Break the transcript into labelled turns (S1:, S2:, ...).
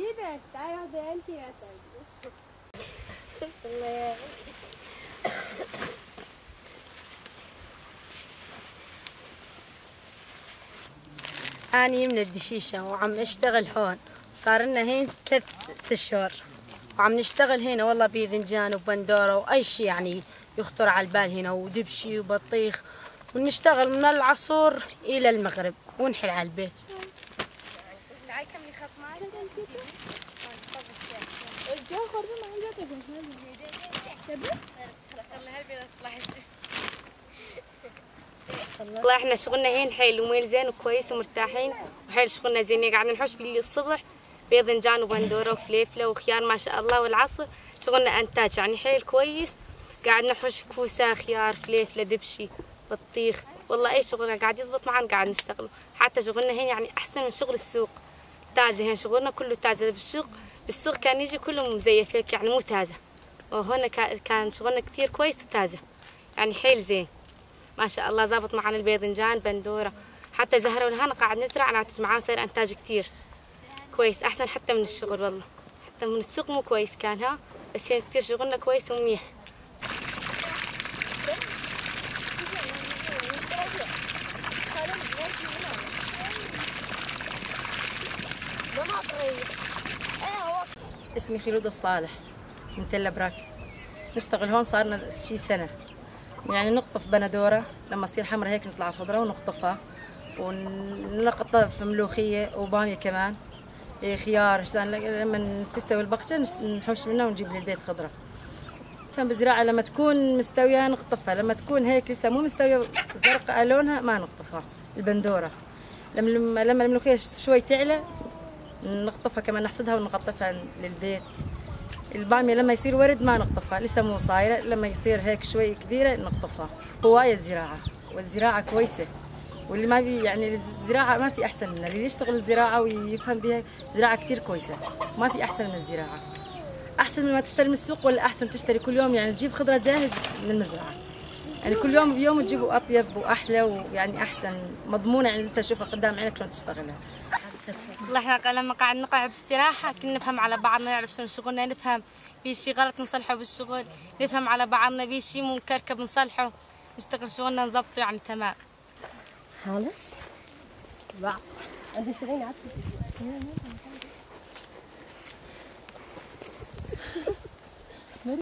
S1: جيبك تعالي اخدي انتي يا سيدي.
S2: أني من الدشيشة وعم أشتغل هون، صار لنا هين 3 أشهر وعم نشتغل هنا والله بإذنجان وبندورة وأي شيء يعني يخطر على البال هنا ودبشي وبطيخ، ونشتغل من العصر إلى المغرب ونحل على البيت. والله احنا شغلنا هين حيل وميل زين وكويس ومرتاحين وحيل شغلنا زين، قاعد نحوش بالليل الصبح بإذنجان وبندورة وفليفلة وخيار ما شاء الله، والعصر شغلنا انتاج يعني حيل كويس، قاعد نحوش كوسة خيار فليفلة دبشي بطيخ، والله اي شغلنا قاعد يزبط معنا قاعد نشتغل، حتى شغلنا هين يعني احسن من شغل السوق، تازة هين شغلنا كله تازة، بالسوق كان يجي كله مزيف هيك يعني مو تازة، وهنا كان شغلنا كتير كويس وتازة يعني حيل زين ما شاء الله، زابط معنا الباذنجان بندوره، حتى زهره والهنا قاعد نزرع ناتج معانا صير انتاج كتير كويس، احسن حتى من الشغل والله، حتى من السوق مو كويس كان ها، بس هي كتير شغلنا كويس ومنيح. اسمي خلود الصالح من تل براك، نشتغل هون صار لنا شي سنه، يعني نقطف بندوره لما تصير حمرا هيك نطلع الخضره ونقطفها، ونقطف ملوخيه وباميه كمان، خيار لما تستوي البقشه نحوش منها ونجيب للبيت خضره. بالزراعه لما تكون مستويه نقطفها، لما تكون هيك لسه مو مستويه زرقاء لونها ما نقطفها. البندوره لما الملوخيه شوي تعلى نقطفها كمان، نحصدها ونقطفها للبيت. الباميه لما يصير ورد ما نقطفها لسه مو صايره، لما يصير هيك شوي كبيره نقطفها. هوايه الزراعه والزراعه كويسه، واللي ما في يعني الزراعه ما في احسن منها، اللي يشتغل الزراعه ويفهم بها زراعه كثير كويسه، ما في احسن من الزراعه، احسن من ما تشتري من السوق، ولا احسن تشتري كل يوم يعني تجيب خضره جاهز من المزرعه، يعني كل يوم بيوم تجيبوا اطيب واحلى ويعني احسن مضمونه، يعني انت تشوفها قدام عينك شلون تشتغلها.
S3: والله احنا لما قاعد نقعد استراحه كنا نفهم على بعضنا، نعرف شنو شغلنا، نفهم في شيء غلط نصلحه بالشغل، نفهم على بعضنا في شيء مو مكركب نصلحه، نشتغل شغلنا نظبطه يعني تمام.
S2: خالص بعض عندي شغلين عاد